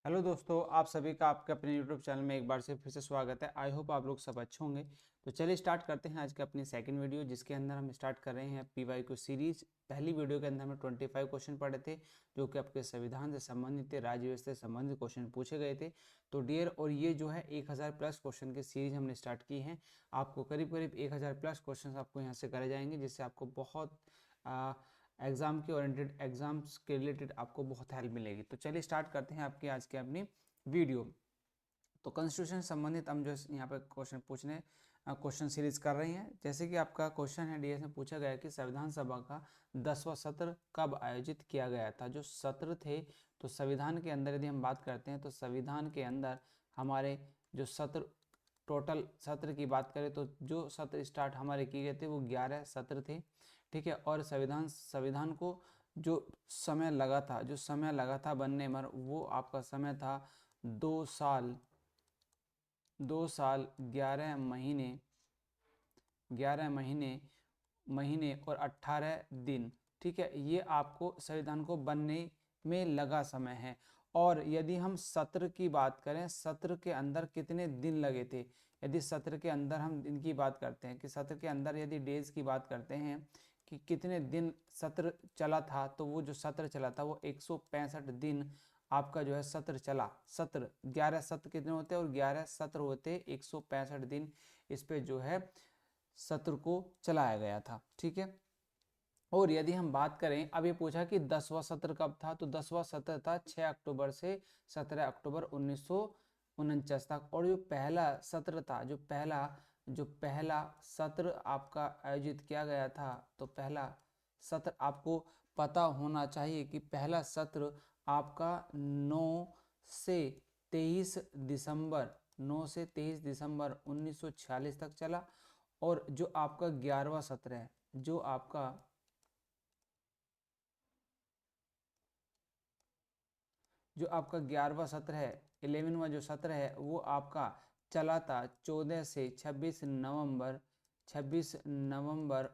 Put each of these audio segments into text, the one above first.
Hello दोस्तों, आप सभी का आपके अपने यूट्यूब चैनल में एक बार से फिर से स्वागत है। आई होप आप लोग सब अच्छे होंगे। तो चलिए स्टार्ट करते हैं आज की अपनी सेकंड वीडियो, जिसके अंदर हम स्टार्ट कर रहे हैं PYQ सीरीज। पहली वीडियो के अंदर हमने 25 क्वेश्चन पढ़े थे, जो कि आपके संविधान से संबंधित थे, राज्य व्यवस्था से संबंधित क्वेश्चन पूछे गए थे। तो डियर, और ये जो है 1000 प्लस क्वेश्चन की सीरीज हमने स्टार्ट की है। आपको करीब करीब 1000 प्लस क्वेश्चन आपको यहाँ से करे जाएंगे, जिससे आपको बहुत एग्जाम के ओरिएंटेड, एग्जाम्स के रिलेटेड आपको बहुत हेल्प मिलेगी। तो चलिए स्टार्ट करते हैं आपकी आज की अपनी वीडियो। तो कॉन्स्टिट्यूशन से संबंधित हम जो यहाँ पर क्वेश्चन पूछने क्वेश्चन सीरीज कर रहे हैं। जैसे कि आपका क्वेश्चन है, डीएस में पूछा गया कि संविधान सभा का 10वां सत्र कब आयोजित किया गया था। जो सत्र थे, तो संविधान के अंदर यदि हम बात करते हैं तो संविधान के अंदर हमारे जो सत्र, टोटल सत्र की बात करें तो जो सत्र स्टार्ट हमारे किए गए थे वो 11 सत्र थे। ठीक है। और संविधान को जो समय लगा था बनने में, वो आपका समय था 2 साल, 2 साल 11 महीने, 11 महीने और 18 दिन। ठीक है, ये आपको संविधान को बनने में लगा समय है। और यदि हम सत्र की बात करें, सत्र के अंदर कितने दिन लगे थे, यदि सत्र के अंदर हम दिन की बात करते हैं कि सत्र के अंदर यदि डेज की बात करते हैं कि कितने दिन सत्र चला था, तो वो जो सत्र चला था वो 165 दिन आपका जो है सत्र चला। सत्र 11 सत्र कितने होते हैं, और 11 सत्र होते 165 दिन इस पे जो है सत्र को चलाया गया था। ठीक है। और यदि हम बात करें, अब ये पूछा कि 10वां सत्र कब था, तो 10वां सत्र था 6 अक्टूबर से 17 अक्टूबर 1949 तक। और जो पहला सत्र था, जो पहला सत्र आपका आयोजित किया गया था, तो पहला सत्र आपको पता होना चाहिए कि पहला सत्र आपका 9 से 23 दिसंबर 9 से 23 दिसंबर 1946 तक चला। और जो आपका 11वां सत्र है, जो आपका 11वां सत्र है, 11वां जो सत्र है, वो आपका चला था 14 से 26 नवंबर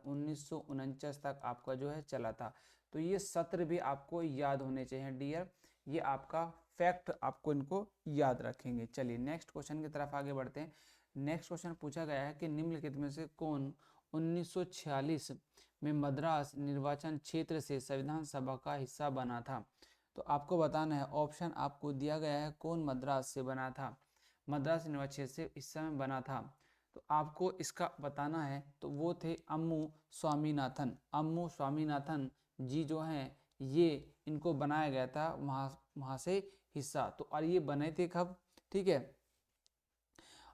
1949 तक आपका जो है चला था। तो ये सत्र भी आपको याद होने चाहिए डियर, ये आपका फैक्ट, आपको इनको याद रखेंगे। चलिए नेक्स्ट क्वेश्चन की तरफ आगे बढ़ते हैं। नेक्स्ट क्वेश्चन पूछा गया है कि निम्नलिखित में से कौन 1946 में मद्रास निर्वाचन क्षेत्र से संविधान सभा का हिस्सा बना था। तो आपको बताना है, ऑप्शन आपको दिया गया है, कौन मद्रास से बना था, मद्रास निर्वाचन क्षेत्र से इस समय बना था। तो आपको इसका बताना है, तो वो थे अम्मू स्वामीनाथन जी जो हैं, ये इनको बनाया गया था वहाँ से हिस्सा। तो और ये बने थे कब, ठीक है।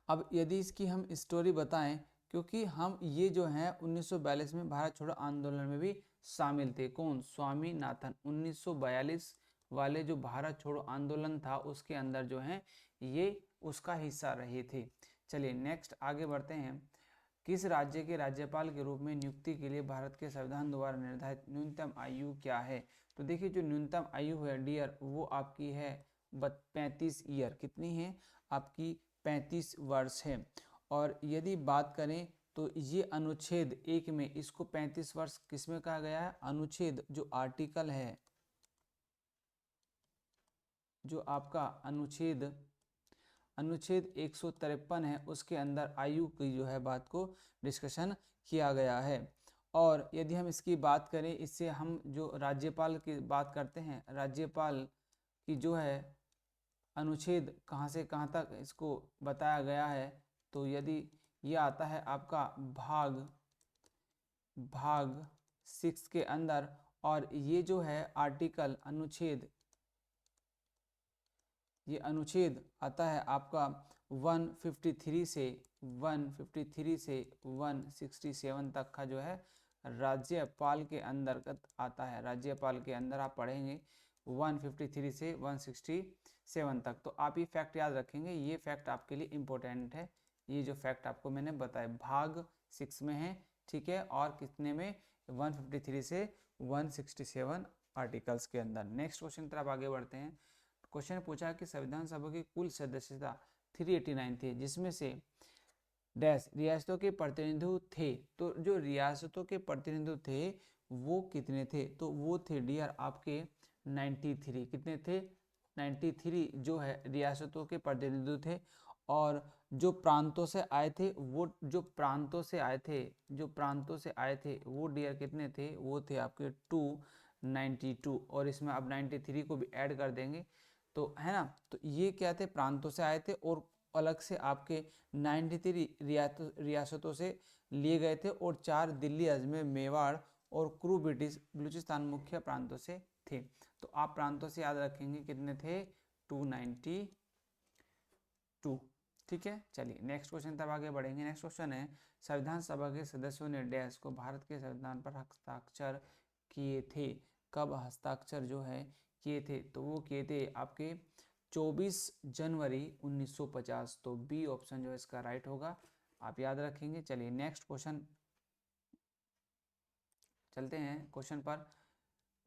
अब यदि इसकी हम स्टोरी बताएं, क्योंकि हम ये जो है 1942 में भारत छोड़ो आंदोलन में भी शामिल थे। कौन, स्वामीनाथन। 1942 वाले जो भारत छोड़ो आंदोलन था, उसके अंदर जो है ये उसका हिस्सा रहे थे। चलिए नेक्स्ट आगे बढ़ते हैं। किस राज्य के राज्यपाल के रूप में नियुक्ति के लिए भारत के संविधान द्वारा निर्धारित न्यूनतम आयु क्या है। तो देखिए, जो न्यूनतम आयु है डियर, वो आपकी है 35 ईयर। कितनी है आपकी, 35 वर्ष है। और यदि बात करें तो ये अनुच्छेद 1 में इसको 35 वर्ष किसमें कहा गया है, अनुच्छेद जो आर्टिकल है, जो आपका अनुच्छेद 153 है, उसके अंदर आयु की जो है बात को डिस्कशन किया गया है। और यदि हम इसकी बात करें, इससे हम जो राज्यपाल की बात करते हैं, राज्यपाल की जो है अनुच्छेद कहाँ से कहाँ तक इसको बताया गया है, तो यदि ये आता है आपका भाग 6 के अंदर। और ये जो है आर्टिकल अनुच्छेद आता है आपका 153 से 167 तक का जो है राज्यपाल के अंतर्गत आता है। राज्यपाल के अंदर आप पढ़ेंगे 153 से 167 तक। तो आप ये फैक्ट याद रखेंगे, ये फैक्ट आपके लिए इम्पोर्टेंट है। ये जो फैक्ट आपको मैंने बताया भाग 6 में है, ठीक है। और कितने में, 153 से 167 आर्टिकल्स के अंदर। नेक्स्ट क्वेश्चन की तरफ आगे बढ़ते हैं। क्वेश्चन पूछा कि संविधान सभा की कुल सदस्यता 389 थी, जिसमें से डैश रियासतों के प्रतिनिधि थे। तो जो रियासतों के प्रतिनिधि थे वो कितने थे, तो वो थे डियर आपके 93। कितने थे, 93 जो है रियासतों के प्रतिनिधि थे, और जो प्रांतों से आए थे वो डियर कितने थे, वो थे आपके 292, और इसमें अब 93 को भी ऐड कर देंगे तो है ना। तो ये क्या थे, प्रांतों से आए थे, और अलग से आपके 93 रियासतों से लिए गए थे, और 4 दिल्ली, अजमेर, मेवाड़ और क्रू बलूचिस्तान मुख्य प्रांतों से थे। तो आप प्रांतों से याद रखेंगे कितने थे, 292। ठीक है, चलिए नेक्स्ट क्वेश्चन तब आगे बढ़ेंगे। नेक्स्ट क्वेश्चन है, संविधान सभा के सदस्यों ने डैश को भारत के संविधान पर हस्ताक्षर किए थे। कब हस्ताक्षर जो है किए थे, तो वो किए थे आपके 24 जनवरी 1950। तो बी ऑप्शन जो है इसका राइट होगा, आप याद रखेंगे। चलिए नेक्स्ट क्वेश्चन चलते हैं क्वेश्चन पर।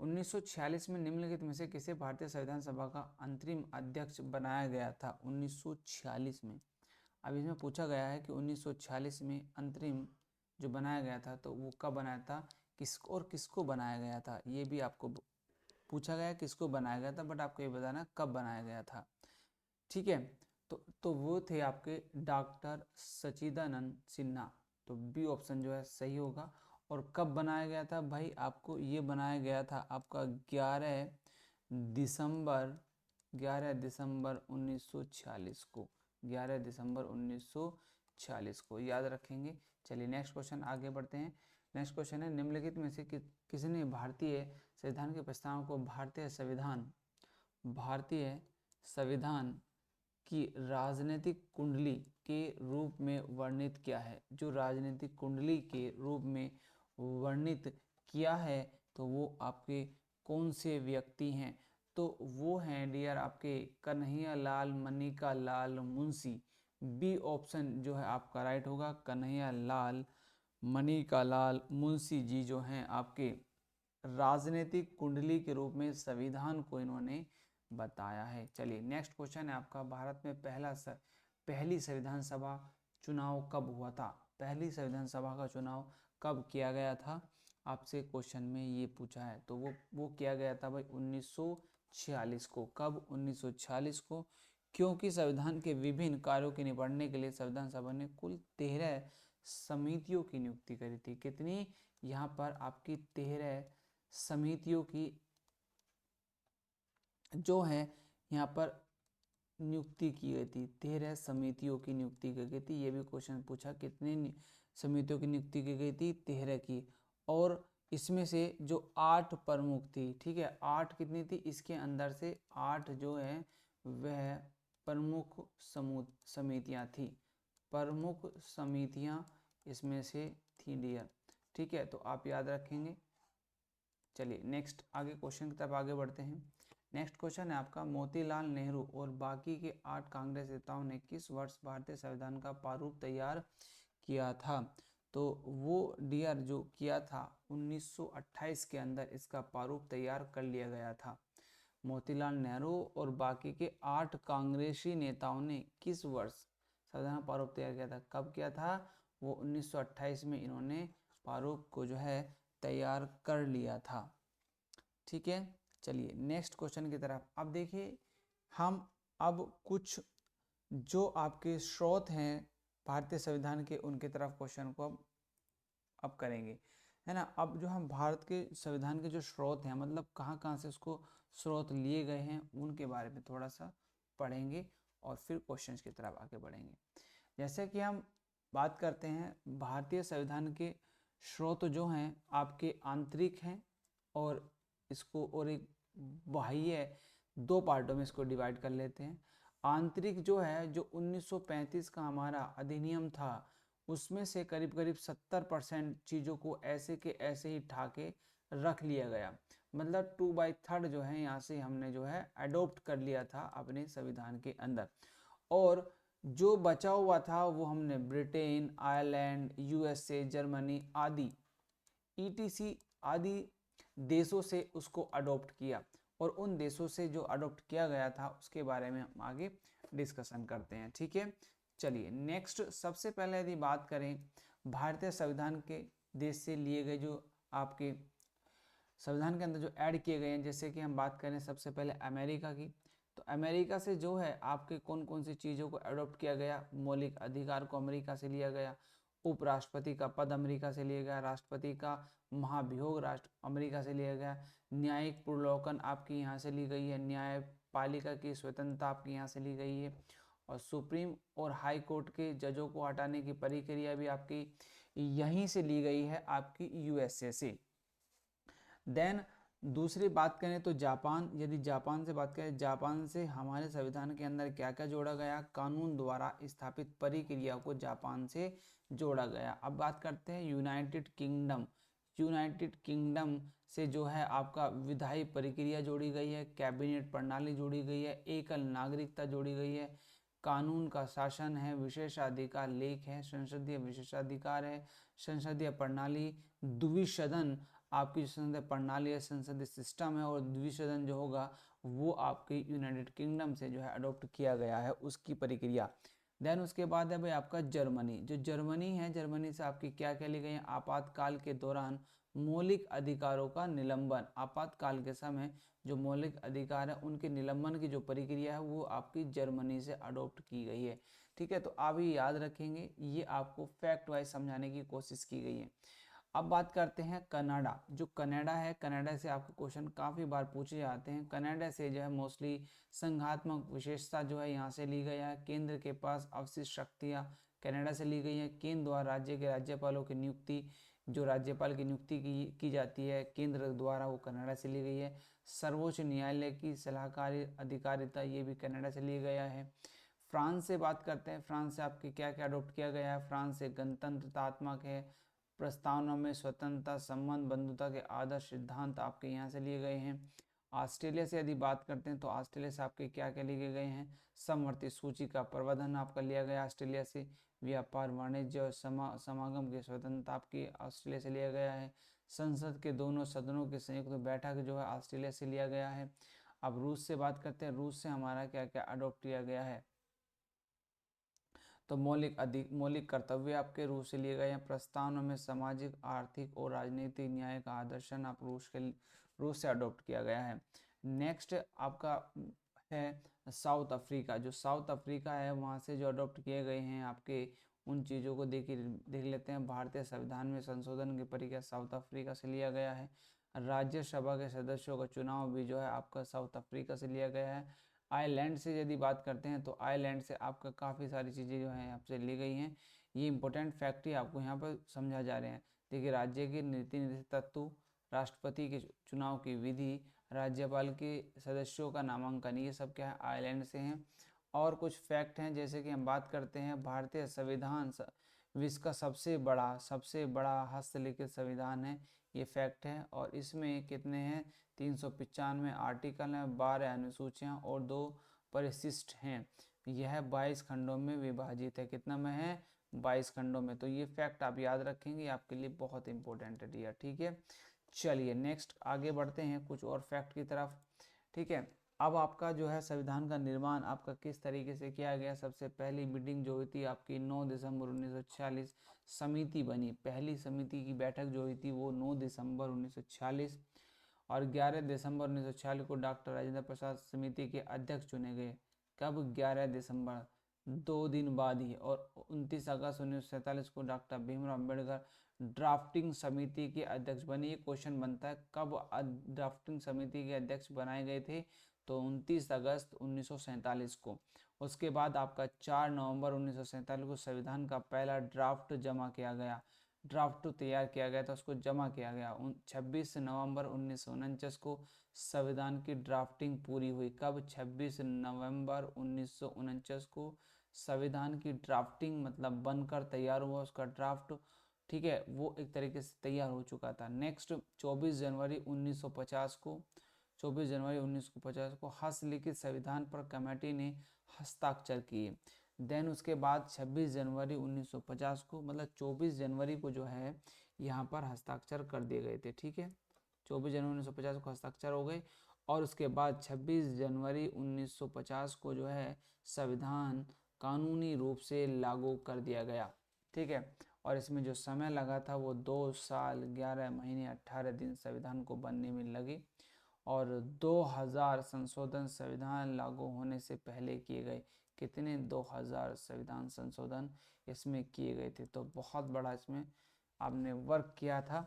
1946 में निम्नलिखित में से किसे भारतीय संविधान सभा का अंतरिम अध्यक्ष बनाया गया था। 1946 में, अब इसमें पूछा गया है कि 1946 में अंतरिम जो बनाया गया था तो वो कब बनाया था, किसको बनाया गया था, ये भी आपको पूछा गया किसको बनाया गया था, बट आपको ये बताना कब बनाया गया था। ठीक है, तो वो थे आपके डॉक्टर सच्चिदानंद सिन्हा। तो बी ऑप्शन जो है सही होगा। और कब बनाया गया था भाई, आपको ये बनाया गया था आपका 11 दिसंबर 1946 को, 11 दिसंबर 1946 को याद रखेंगे। चलिए नेक्स्ट क्वेश्चन आगे बढ़ते हैं। नेक्स्ट क्वेश्चन है, निम्नलिखित में से किसने भारतीय संविधान के प्रस्ताव को भारतीय संविधान की राजनीतिक कुंडली के रूप में वर्णित किया है। जो राजनीतिक कुंडली के रूप में वर्णित किया है तो वो आपके कौन से व्यक्ति हैं, तो वो हैं डियर आपके कन्हैया लाल मनिका लाल मुंशी। बी ऑप्शन जो है आपका राइट होगा, कन्हैया लाल मनिका लाल मुंशी जी जो हैं आपके राजनीतिक कुंडली के रूप में संविधान को इन्होंने बताया है। चलिए नेक्स्ट क्वेश्चन है आपका, भारत में पहली संविधान सभा चुनाव कब हुआ था। पहली संविधान सभा का चुनाव कब किया गया था, आपसे क्वेश्चन में ये पूछा है। तो वो किया गया था भाई 1946 को। कब, 1946 को, क्योंकि संविधान के विभिन्न कार्यों के निपटने के लिए संविधान सभा ने कुल 13 समितियों की नियुक्ति करी थी। कितनी, यहाँ पर आपकी 13 समितियों की जो है यहाँ पर नियुक्ति की गई थी। 13 समितियों की नियुक्ति की गई थी। ये भी क्वेश्चन पूछा, कितनी समितियों की नियुक्ति की गई थी, 13 की। और इसमें से जो 8 प्रमुख थी, ठीक है, 8 कितनी थी, इसके अंदर से 8 जो है वह प्रमुख समितियां थी। प्रमुख समितियां इसमें से थी डियर। ठीक है, तो आप याद रखेंगे। चलिए नेक्स्ट आगे क्वेश्चन की तरफ आगे बढ़ते हैं। नेक्स्ट क्वेश्चन है आपका, मोतीलाल नेहरू और बाकी के 8 कांग्रेस नेताओं ने किस वर्ष भारतीय संविधान का प्रारूप तैयार किया था। तो वो डियर जो किया था 1928 के अंदर इसका प्रारूप तैयार कर लिया गया था। मोतीलाल नेहरू और बाकी के 8 कांग्रेसी नेताओं ने किस वर्ष संविधान प्रारूप तैयार किया था, कब किया था, वो 1928 में इन्होंने प्रारूप को जो है तैयार कर लिया था। ठीक है, चलिए नेक्स्ट क्वेश्चन की तरफ। अब देखिए हम अब कुछ जो आपके स्रोत हैं भारतीय संविधान के उनके तरफ क्वेश्चन को अब करेंगे, है ना। अब जो हम भारत के संविधान के जो स्रोत हैं, मतलब कहाँ कहाँ से उसको स्रोत लिए गए हैं, उनके बारे में थोड़ा सा पढ़ेंगे और फिर क्वेश्चंस की तरफ आगे बढ़ेंगे। जैसे कि हम बात करते हैं भारतीय संविधान के स्रोत जो हैं आपके आंतरिक हैं और इसको और एक बाह्य, 2 पार्टों में इसको डिवाइड कर लेते हैं। आंतरिक जो है, जो 1935 का हमारा अधिनियम था, उसमें से करीब करीब 70% चीज़ों को ऐसे के ऐसे ही ठाके रख लिया गया। मतलब 2/3 जो है यहाँ से हमने जो है अडोप्ट कर लिया था अपने संविधान के अंदर, और जो बचा हुआ था वो हमने ब्रिटेन, आयरलैंड, यूएसए, जर्मनी आदि ईटीसी आदि देशों से उसको अडॉप्ट किया। और उन देशों से जो अडॉप्ट किया गया था उसके बारे में हम आगे डिस्कशन करते हैं। ठीक है, चलिए नेक्स्ट, सबसे पहले यदि बात करें भारतीय संविधान के देश से लिए गए जो आपके संविधान के अंदर जो ऐड किए गए हैं, जैसे कि हम बात करें सबसे पहले अमेरिका की, तो अमेरिका से जो है आपके कौन कौन सी चीज़ों को अडॉप्ट किया गया, मौलिक अधिकार को अमेरिका से लिया गया, उपराष्ट्रपति का पद अमेरिका से लिया गया, राष्ट्रपति का महाभियोग राष्ट्र अमेरिका से लिया गया, न्यायिक पुनर्विलोकन आपकी यहाँ से ली गई है, न्यायपालिका की स्वतंत्रता आपकी यहाँ से ली गई है, और सुप्रीम और हाई कोर्ट के जजों को हटाने की प्रक्रिया भी आपकी यहीं से ली गई है, आपकी यूएसए से। देन दूसरी बात करें तो जापान, यदि जापान से बात करें, जापान से हमारे संविधान के अंदर क्या क्या जोड़ा गया, कानून द्वारा स्थापित प्रक्रिया को जापान से जोड़ा गया। अब बात करते हैं यूनाइटेड किंगडम। यूनाइटेड किंगडम से जो है आपका विधायी प्रक्रिया जोड़ी गई है, कैबिनेट प्रणाली जोड़ी गई है, एकल नागरिकता जोड़ी गई है, कानून का शासन है, विशेषाधिकार लेख है, संसदीय विशेषाधिकार है, संसदीय प्रणाली, द्विसदन आपकी संसदीय प्रणाली है, संसदीय सिस्टम है, और द्विसदन जो होगा वो आपके यूनाइटेड किंगडम से जो है अडॉप्ट किया गया है उसकी प्रक्रिया। देन उसके बाद है भाई आपका जर्मनी। जो जर्मनी है, जर्मनी से आपकी क्या क्या ली गई है, आपातकाल के दौरान मौलिक अधिकारों का निलंबन, आपातकाल के समय जो मौलिक अधिकार है उनके निलंबन की जो प्रक्रिया है वो आपकी जर्मनी से अडॉप्ट की गई है। ठीक है, तो आप ये याद रखेंगे, ये आपको फैक्ट वाइज समझाने की कोशिश की गई है। अब बात करते हैं कनाडा। जो कनाडा है, कनाडा से आपके क्वेश्चन काफ़ी बार पूछे जाते हैं। कनाडा से जो है मोस्टली संघात्मक विशेषता जो है यहाँ से ली गई है, केंद्र के पास अवशिष्ट शक्तियाँ कनाडा से ली गई हैं, केंद्र द्वारा राज्य के राज्यपालों की नियुक्ति, जो राज्यपाल की नियुक्ति की जाती है केंद्र द्वारा, वो कनाडा से ली गई है। सर्वोच्च न्यायालय की सलाहकारी अधिकारिता, ये भी कनाडा से लिया गया है। फ्रांस से बात करते हैं, फ्रांस से आपके क्या क्या अडॉप्ट किया गया है। फ्रांस से गणतंत्रात्मक है, प्रस्तावना में स्वतंत्रता, संबंध, बंधुता के आदर्श सिद्धांत आपके यहाँ से लिए गए हैं। ऑस्ट्रेलिया से यदि बात करते हैं तो ऑस्ट्रेलिया से आपके क्या क्या लिए गए हैं, समवर्ती सूची का प्रबंधन आपका लिया गया ऑस्ट्रेलिया से, व्यापार, वाणिज्य और समागम की स्वतंत्रता आपकी ऑस्ट्रेलिया से लिया गया है। संसद के दोनों सदनों की संयुक्त बैठक जो है ऑस्ट्रेलिया से लिया गया है। अब रूस से बात करते हैं, रूस से हमारा क्या क्या अडॉप्ट किया गया है, तो मौलिक कर्तव्य आपके रूस से लिए गए हैं। प्रस्तावना में सामाजिक, आर्थिक और राजनीतिक न्याय का आदर्शन आप रूस से अडॉप्ट किया गया है। नेक्स्ट आपका है साउथ अफ्रीका। जो साउथ अफ्रीका है वहाँ से जो अडॉप्ट किए गए हैं आपके उन चीज़ों को देख लेते हैं। भारतीय संविधान में संशोधन की प्रक्रिया साउथ अफ्रीका से लिया गया है। राज्यसभा के सदस्यों का चुनाव भी जो है आपका साउथ अफ्रीका से लिया गया है। आयरलैंड से यदि बात करते हैं तो आयरलैंड से आपका काफ़ी सारी चीज़ें जो हैं आपसे ली गई हैं। ये इंपॉर्टेंट फैक्ट ही आपको यहाँ पर समझा जा रहे हैं। देखिए, राज्य के नीति निर्देश तत्व, राष्ट्रपति के चुनाव की विधि, राज्यपाल के सदस्यों का नामांकन, ये सब क्या है, आयरलैंड से हैं। और कुछ फैक्ट हैं, जैसे कि हम बात करते हैं भारतीय संविधान विश्व का सबसे बड़ा हस्तलिखित संविधान है, ये फैक्ट है। और इसमें कितने हैं, 395 आर्टिकल हैं, 12 अनुसूचियाँ और 2 परिशिष्ट हैं। यह 22 खंडों में विभाजित है। कितना में है, 22 खंडों में। तो ये फैक्ट आप याद रखेंगे, आपके लिए बहुत इंपॉर्टेंट है डियर। ठीक है, चलिए नेक्स्ट आगे बढ़ते हैं कुछ और फैक्ट की तरफ। ठीक है, अब आपका जो है संविधान का निर्माण आपका किस तरीके से किया गया। सबसे पहली मीटिंग जो हुई थी आपकी 9 दिसंबर 1946, समिति बनी, पहली समिति की बैठक जो हुई थी वो 9 दिसंबर 1946, और 11 दिसंबर 1946 को डॉक्टर राजेंद्र प्रसाद समिति के अध्यक्ष चुने गए। कब, 11 दिसंबर, 2 दिन बाद ही। और 29 अगस्त 1947 को डॉक्टर भीमराव अम्बेडकर ड्राफ्टिंग समिति के अध्यक्ष बने। ये क्वेश्चन बनता है, कब ड्राफ्टिंग समिति के अध्यक्ष बनाए गए थे, तो 29 अगस्त 1947 को। उसके बाद आपका 4 नवंबर 1947 को संविधान का पहला ड्राफ्ट जमा किया गया, ड्राफ्ट तैयार किया गया था, उसको जमा किया गया। 26 नवंबर 1949 को संविधान की ड्राफ्टिंग पूरी हुई। कब, 26 नवंबर 1949 को संविधान की ड्राफ्टिंग मतलब बनकर तैयार हुआ उसका ड्राफ्ट। ठीक है, वो एक तरीके से तैयार हो चुका था। नेक्स्ट 24 जनवरी 1950 को 24 जनवरी 1950 को हस्तलिखित संविधान पर कमेटी ने हस्ताक्षर किए। देन उसके बाद 26 जनवरी 1950 को, मतलब 24 जनवरी को जो है यहाँ पर हस्ताक्षर कर दिए गए थे। ठीक है, 24 जनवरी 1950 को हस्ताक्षर हो गए, और उसके बाद 26 जनवरी 1950 को जो है संविधान कानूनी रूप से लागू कर दिया गया। ठीक है, और इसमें जो समय लगा था वो 2 साल 11 महीने 18 दिन संविधान को बनने में लगे। और 2000 संशोधन संविधान लागू होने से पहले किए गए। कितने? 2000 संविधान संशोधन इसमें किए गए थे। तो बहुत बड़ा इसमें आपने वर्क किया था।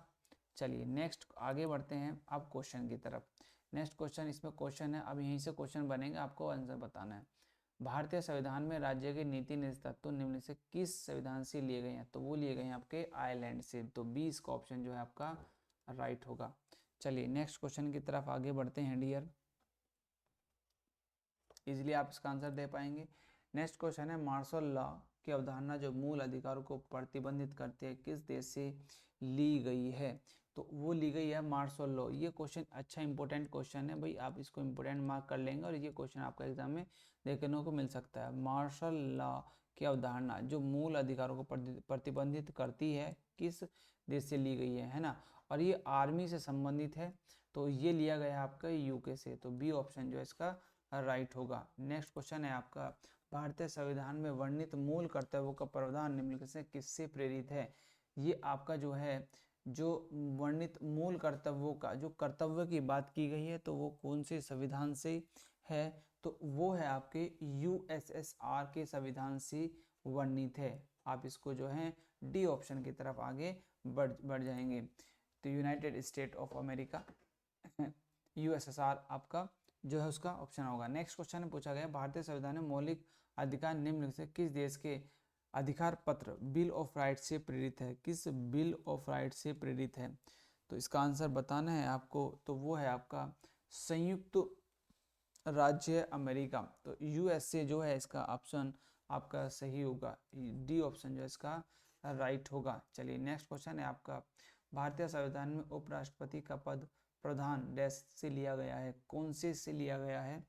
चलिए नेक्स्ट आगे बढ़ते हैं अब क्वेश्चन की तरफ। नेक्स्ट क्वेश्चन, इसमें क्वेश्चन है, अब यहीं से क्वेश्चन बनेगा, आपको आंसर बताना है। भारतीय संविधान में राज्य के नीति निर्देश तत्व निम्न से किस संविधान से लिए गए हैं? तो वो लिए गए हैं आपके आयरलैंड से। तो 20 का ऑप्शन जो है आपका राइट होगा। चलिए नेक्स्ट क्वेश्चन की तरफ आगे बढ़ते हैं डियर, इजिली आप इसका आंसर दे पाएंगे। नेक्स्ट क्वेश्चन है, मार्शल लॉ की अवधारणा जो मूल अधिकारों को प्रतिबंधित करती है किस देश से ली गई है? तो वो ली गई है मार्शल लॉ। ये क्वेश्चन अच्छा इंपॉर्टेंट क्वेश्चन है भाई, आप इसको इंपॉर्टेंट मार्क कर लेंगे और ये क्वेश्चन आपका एग्जाम में देखने को मिल सकता है। मार्शल लॉ की अवधारणा जो मूल अधिकारों को प्रतिबंधित करती है किस देश से ली गई है ना? और ये आर्मी से संबंधित है, तो ये लिया गया है आपका यूके से। तो बी ऑप्शन जो है इसका राइट होगा। नेक्स्ट क्वेश्चन है आपका, भारतीय संविधान में वर्णित मूल कर्तव्यों का प्रावधान निम्नलिखित से किससे प्रेरित है? ये आपका जो है जो वर्णित मूल कर्तव्यों का जो कर्तव्य की बात की गई है तो वो कौन से संविधान से है? तो वो है आपके यूएसएसआर के संविधान से वर्णित है। आप इसको जो है डी ऑप्शन की तरफ आगे बढ़ जाएंगे। तो United state of America USSR आपका जो है उसका ऑप्शन होगा। नेक्स्ट क्वेश्चन में पूछा गया, भारतीय संविधान में मौलिक अधिकार निम्नलिखित से किस देश के अधिकार पत्र बिल ऑफ राइट से प्रेरित है? किस बिल ऑफ राइट से प्रेरित है? तो इसका आंसर बताना है आपको। तो वो है आपका संयुक्त राज्य अमेरिका। तो यूएसए जो है इसका ऑप्शन आपका सही होगा, डी ऑप्शन जो है इसका राइट होगा। चलिए नेक्स्ट क्वेश्चन है आपका, भारतीय संविधान में उपराष्ट्रपति का पद प्रधान डैश से लिया गया है? कौन से लिया गया है?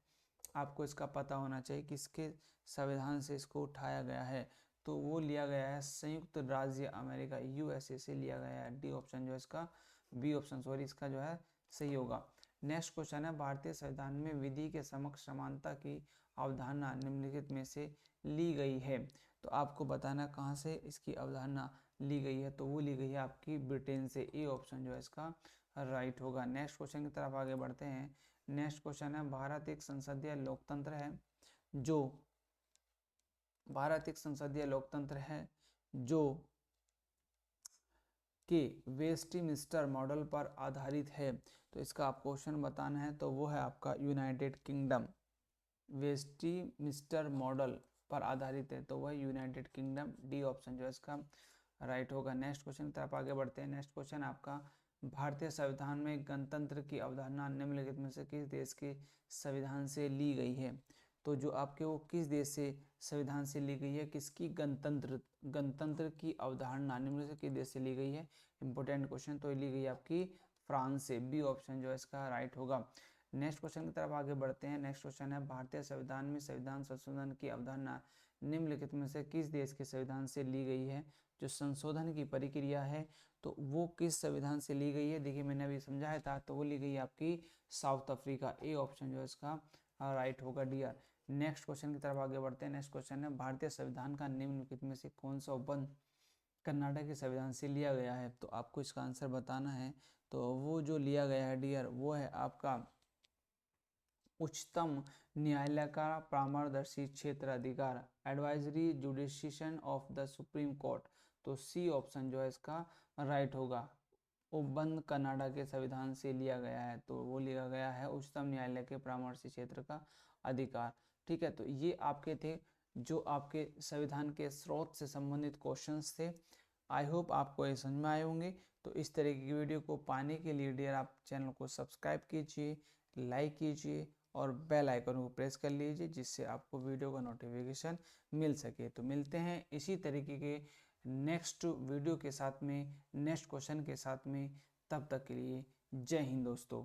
आपको इसका पता होना चाहिए किसके संविधान से इसको उठाया गया है। तो वो लिया गया है संयुक्त राज्य अमेरिका यूएसए से लिया गया है। डी ऑप्शन जो है इसका, बी ऑप्शन सॉरी, इसका जो है सही होगा। नेक्स्ट क्वेश्चन है, भारतीय संविधान में विधि के समक्ष समानता की अवधारणा निम्नलिखित में से ली गई है? तो आपको बताना कहाँ से इसकी अवधारणा ली गई है। तो वो ली गई है आपकी ब्रिटेन से। ए ऑप्शन जो है इसका राइट होगा। नेक्स्ट क्वेश्चन की तरफ आगे बढ़ते हैं। नेक्स्ट क्वेश्चन है, भारत एक संसदीय लोकतंत्र है जो कि वेस्टमिंस्टर मॉडल पर आधारित है। तो इसका आप क्वेश्चन बताना है। तो वो है आपका यूनाइटेड किंगडम। वेस्टमिंस्टर मॉडल पर आधारित है तो वह यूनाइटेड किंगडम। डी ऑप्शन जो है इसका राइट होगा। नेक्स्ट क्वेश्चन की तरफ आगे बढ़ते हैं। नेक्स्ट क्वेश्चन आपका, भारतीय संविधान में गणतंत्र की अवधारणा निम्नलिखित में से किस देश के संविधान से ली गई है? तो जो आपके वो किस देश से संविधान से ली गई है, किसकी गणतंत्र की अवधारणा निम्नलिखित से किस देश से ली गई है? Important question. तो ली गई आपकी फ्रांस से। बी ऑप्शन जो है इसका राइट होगा। नेक्स्ट क्वेश्चन की तरफ आगे बढ़ते हैं। नेक्स्ट क्वेश्चन है, भारतीय संविधान में संविधान संशोधन की अवधारणा निम्नलिखित में से किस देश के संविधान से ली गई है? जो संशोधन की प्रक्रिया है तो वो किस संविधान से ली गई है? देखिए मैंने अभी समझाया था, तो वो ली गई आपकी साउथ अफ्रीका। ए ऑप्शन जो है इसका राइट होगा डियर। नेक्स्ट क्वेश्चन की तरफ आगे बढ़ते हैं। नेक्स्ट क्वेश्चन है, भारतीय संविधान का निम्नलिखित में से कौन सा उपबंध कर्नाटक के संविधान से लिया गया है? तो आपको इसका आंसर बताना है। तो वो जो लिया गया है डियर वो है आपका उच्चतम न्यायालय का परामर्शदर्शी क्षेत्र अधिकार, advisory jurisdiction of the Supreme Court. तो सी ऑप्शन जो है इसका राइट होगा। उपबंध कर्नाटक के संविधान से लिया गया है तो वो लिया गया है उच्चतम न्यायालय के परामर्शी क्षेत्र का अधिकार। ठीक है, तो ये आपके थे जो आपके संविधान के स्रोत से संबंधित क्वेश्चंस थे। आई होप आपको ये समझ में आए होंगे। तो इस तरह की वीडियो को पाने के लिए डियर आप चैनल को सब्सक्राइब कीजिए, लाइक कीजिए और बेल आइकन को प्रेस कर लीजिए जिससे आपको वीडियो का नोटिफिकेशन मिल सके। तो मिलते हैं इसी तरीके के नेक्स्ट वीडियो के साथ में, नेक्स्ट क्वेश्चन के साथ में। तब तक के लिए जय हिंद दोस्तों।